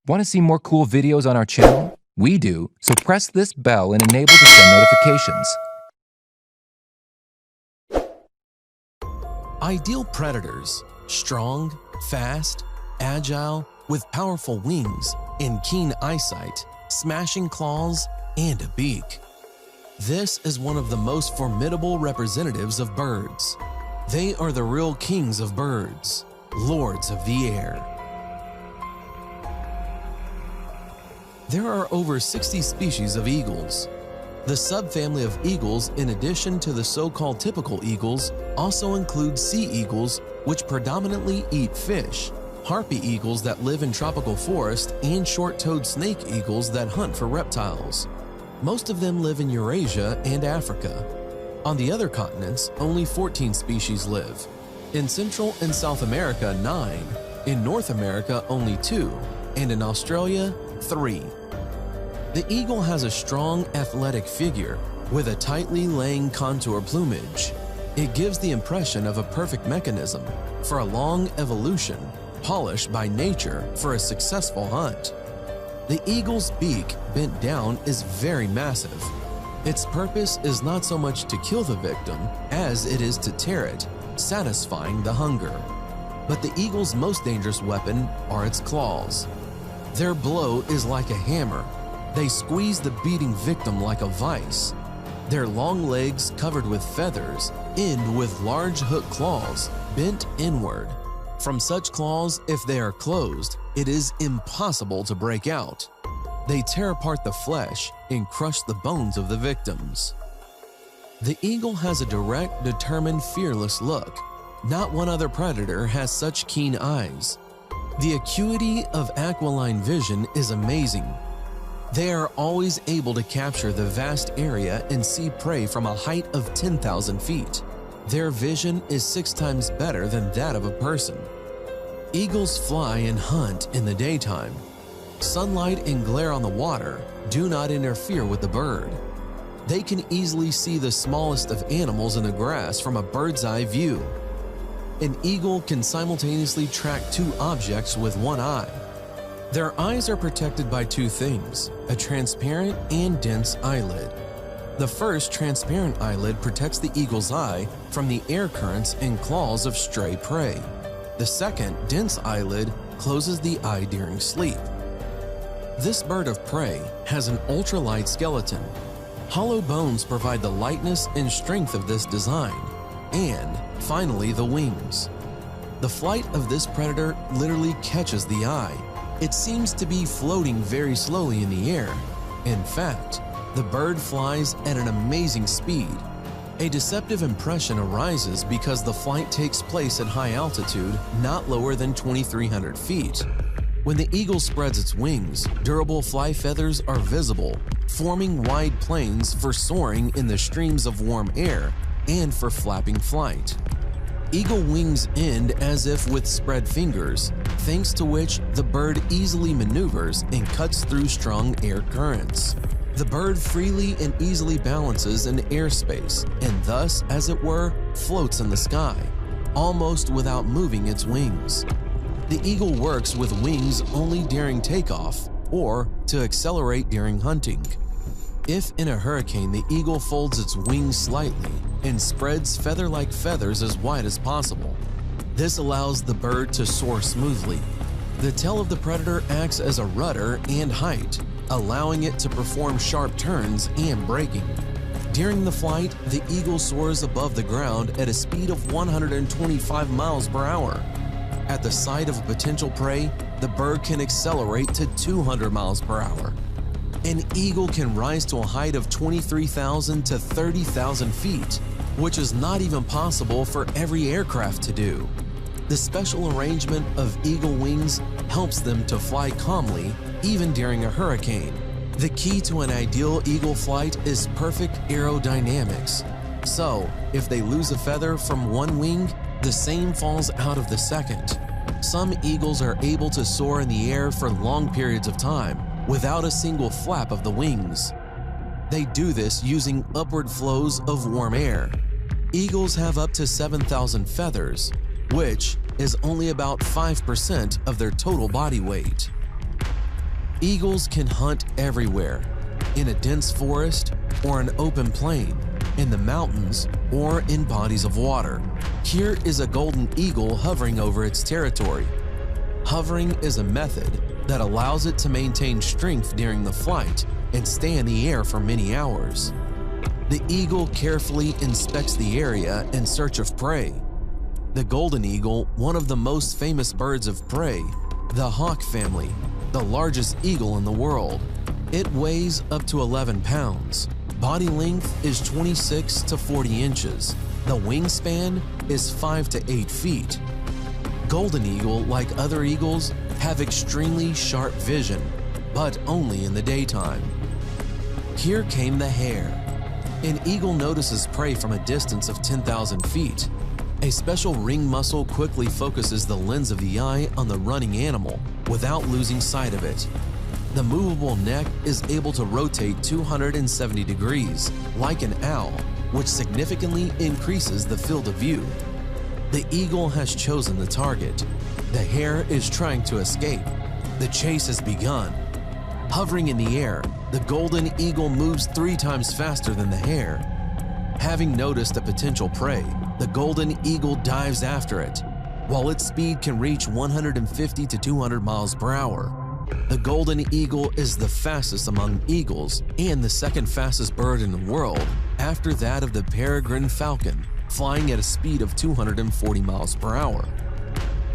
Want to see more cool videos on our channel? We do, so press this bell and enable to send notifications. Ideal predators: strong, fast, agile, with powerful wings and keen eyesight, smashing claws, and a beak. This is one of the most formidable representatives of birds. They are the real kings of birds, lords of the air. There are over 60 species of eagles. The subfamily of eagles, in addition to the so-called typical eagles, also includes sea eagles, which predominantly eat fish, harpy eagles that live in tropical forests, and short-toed snake eagles that hunt for reptiles. Most of them live in Eurasia and Africa. On the other continents, only 14 species live. In Central and South America, 9. In North America, only 2. And in Australia, 3. The eagle has a strong, athletic figure with a tightly laying contour plumage. It gives the impression of a perfect mechanism for a long evolution, polished by nature for a successful hunt. The eagle's beak, bent down, is very massive. Its purpose is not so much to kill the victim as it is to tear it, satisfying the hunger. But the eagle's most dangerous weapon are its claws. Their blow is like a hammer. They squeeze the beating victim like a vice. Their long legs, covered with feathers, end with large hook claws bent inward. From such claws, if they are closed, it is impossible to break out. They tear apart the flesh and crush the bones of the victims. The eagle has a direct, determined, fearless look. Not one other predator has such keen eyes. The acuity of aquiline vision is amazing. They are always able to capture the vast area and see prey from a height of 10,000 feet. Their vision is 6 times better than that of a person. Eagles fly and hunt in the daytime. Sunlight and glare on the water do not interfere with the bird. They can easily see the smallest of animals in the grass from a bird's eye view. An eagle can simultaneously track 2 objects with one eye. Their eyes are protected by 2 things, a transparent and dense eyelid. The first transparent eyelid protects the eagle's eye from the air currents and claws of stray prey. The second, dense eyelid, closes the eye during sleep. This bird of prey has an ultralight skeleton. Hollow bones provide the lightness and strength of this design. And, finally, the wings. The flight of this predator literally catches the eye. It seems to be floating very slowly in the air. In fact, the bird flies at an amazing speed. A deceptive impression arises because the flight takes place at high altitude, not lower than 2,300 feet. When the eagle spreads its wings, durable fly feathers are visible, forming wide plains for soaring in the streams of warm air and for flapping flight. Eagle wings end as if with spread fingers, thanks to which the bird easily maneuvers and cuts through strong air currents. The bird freely and easily balances in airspace and thus, as it were, floats in the sky, almost without moving its wings. The eagle works with wings only during takeoff or to accelerate during hunting. If in a hurricane the eagle folds its wings slightly and spreads feather-like feathers as wide as possible, this allows the bird to soar smoothly. The tail of the predator acts as a rudder and height, allowing it to perform sharp turns and braking. During the flight, the eagle soars above the ground at a speed of 125 miles per hour. At the sight of a potential prey, the bird can accelerate to 200 miles per hour. An eagle can rise to a height of 23,000 to 30,000 feet, which is not even possible for every aircraft to do. The special arrangement of eagle wings helps them to fly calmly even during a hurricane. The key to an ideal eagle flight is perfect aerodynamics. So, if they lose a feather from one wing, the same falls out of the second. Some eagles are able to soar in the air for long periods of time without a single flap of the wings. They do this using upward flows of warm air. Eagles have up to 7,000 feathers, which is only about 5% of their total body weight. Eagles can hunt everywhere, in a dense forest or an open plain, in the mountains or in bodies of water. Here is a golden eagle hovering over its territory. Hovering is a method that allows it to maintain strength during the flight and stay in the air for many hours. The eagle carefully inspects the area in search of prey. The golden eagle, one of the most famous birds of prey, the hawk family, the largest eagle in the world. It weighs up to 11 pounds. Body length is 26 to 40 inches. The wingspan is 5 to 8 feet. Golden eagle, like other eagles, have extremely sharp vision, but only in the daytime. Here came the hare. An eagle notices prey from a distance of 10,000 feet. A special ring muscle quickly focuses the lens of the eye on the running animal without losing sight of it. The movable neck is able to rotate 270 degrees, like an owl, which significantly increases the field of view. The eagle has chosen the target. The hare is trying to escape. The chase has begun. Hovering in the air, the golden eagle moves 3 times faster than the hare. Having noticed a potential prey, the golden eagle dives after it. While its speed can reach 150 to 200 miles per hour, the golden eagle is the fastest among eagles and the second fastest bird in the world, after that of the peregrine falcon, flying at a speed of 240 miles per hour.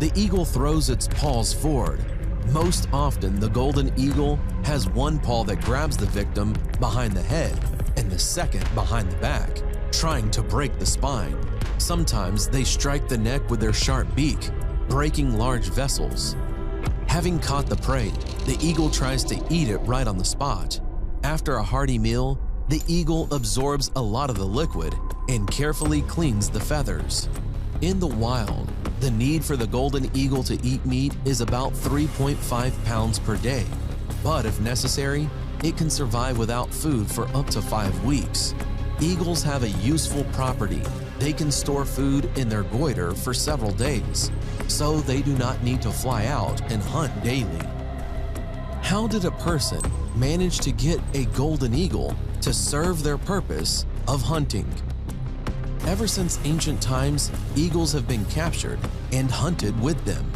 The eagle throws its paws forward. Most often, the golden eagle has one paw that grabs the victim behind the head and the second behind the back, trying to break the spine. Sometimes they strike the neck with their sharp beak, breaking large vessels. Having caught the prey, the eagle tries to eat it right on the spot. After a hearty meal, the eagle absorbs a lot of the liquid and carefully cleans the feathers. In the wild, the need for the golden eagle to eat meat is about 3.5 pounds per day, but if necessary, it can survive without food for up to 5 weeks. Eagles have a useful property. They can store food in their goiter for several days, so they do not need to fly out and hunt daily. How did a person manage to get a golden eagle to serve their purpose of hunting? Ever since ancient times, eagles have been captured and hunted with them.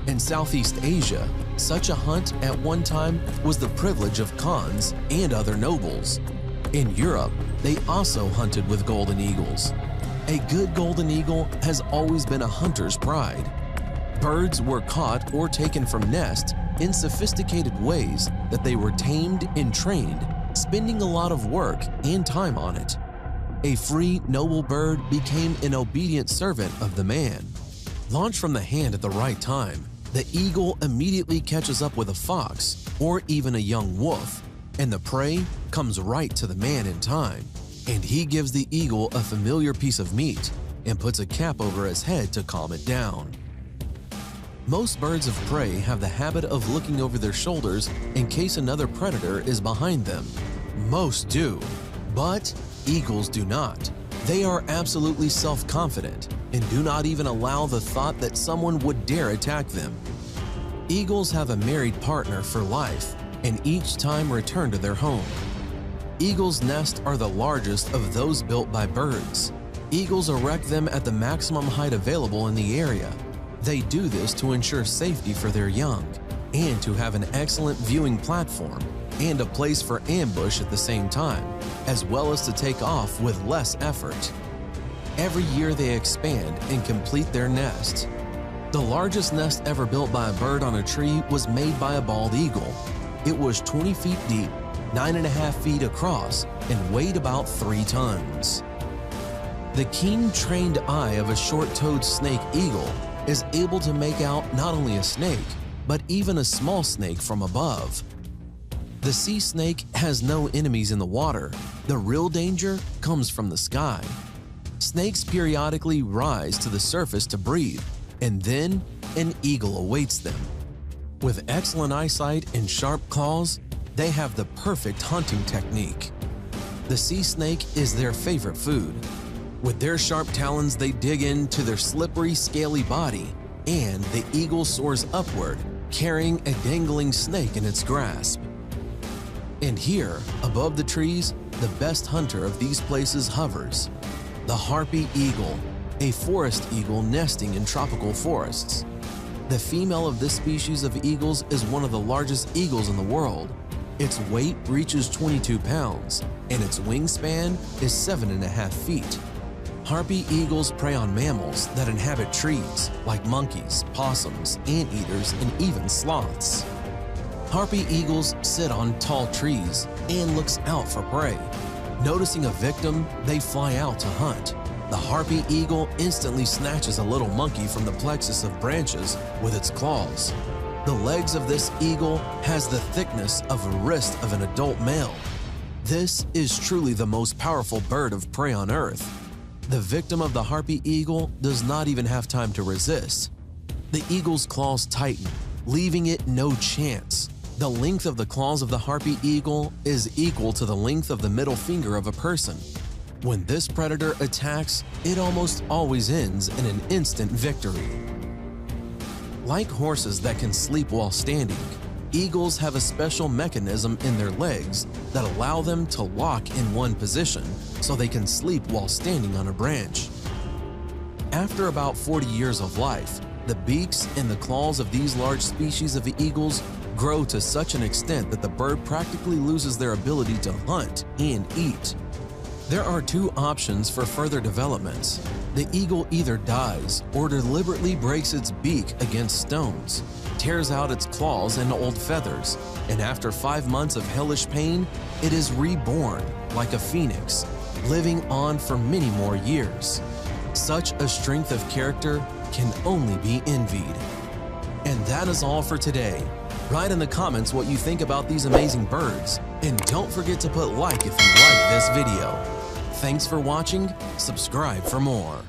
In Southeast Asia, such a hunt at one time was the privilege of khans and other nobles. In Europe, they also hunted with golden eagles. A good golden eagle has always been a hunter's pride. Birds were caught or taken from nests in sophisticated ways that they were tamed and trained, spending a lot of work and time on it. A free, noble bird became an obedient servant of the man. Launched from the hand at the right time, the eagle immediately catches up with a fox or even a young wolf, and the prey comes right to the man in time, and he gives the eagle a familiar piece of meat and puts a cap over his head to calm it down. Most birds of prey have the habit of looking over their shoulders in case another predator is behind them. Most do, but eagles do not. They are absolutely self-confident and do not even allow the thought that someone would dare attack them. Eagles have a married partner for life and each time return to their home. Eagles' nests are the largest of those built by birds. Eagles erect them at the maximum height available in the area. They do this to ensure safety for their young and to have an excellent viewing platform and a place for ambush at the same time, as well as to take off with less effort. Every year they expand and complete their nest. The largest nest ever built by a bird on a tree was made by a bald eagle. It was 20 feet deep, 9.5 feet across, and weighed about 3 tons. The keen trained eye of a short-toed snake eagle is able to make out not only a snake, but even a small snake from above. The sea snake has no enemies in the water. The real danger comes from the sky. Snakes periodically rise to the surface to breathe, and then an eagle awaits them. With excellent eyesight and sharp claws, they have the perfect hunting technique. The sea snake is their favorite food. With their sharp talons, they dig into their slippery, scaly body, and the eagle soars upward, carrying a dangling snake in its grasp. And here, above the trees, the best hunter of these places hovers, the harpy eagle, a forest eagle nesting in tropical forests. The female of this species of eagles is one of the largest eagles in the world. Its weight reaches 22 pounds, and its wingspan is 7.5 feet. Harpy eagles prey on mammals that inhabit trees, like monkeys, possums, anteaters, and even sloths. Harpy eagles sit on tall trees and looks out for prey. Noticing a victim, they fly out to hunt. The harpy eagle instantly snatches a little monkey from the plexus of branches with its claws. The legs of this eagle has the thickness of a wrist of an adult male. This is truly the most powerful bird of prey on Earth. The victim of the harpy eagle does not even have time to resist. The eagle's claws tighten, leaving it no chance. The length of the claws of the harpy eagle is equal to the length of the middle finger of a person. When this predator attacks, it almost always ends in an instant victory. Like horses that can sleep while standing, eagles have a special mechanism in their legs that allow them to lock in one position so they can sleep while standing on a branch. After about 40 years of life, the beaks and the claws of these large species of eagles grow to such an extent that the bird practically loses their ability to hunt and eat. There are two options for further developments. The eagle either dies or deliberately breaks its beak against stones, tears out its claws and old feathers, and after 5 months of hellish pain, it is reborn like a phoenix, living on for many more years. Such a strength of character can only be envied. And that is all for today. Write in the comments what you think about these amazing birds, and don't forget to put like if you like this video. Thanks for watching, subscribe for more.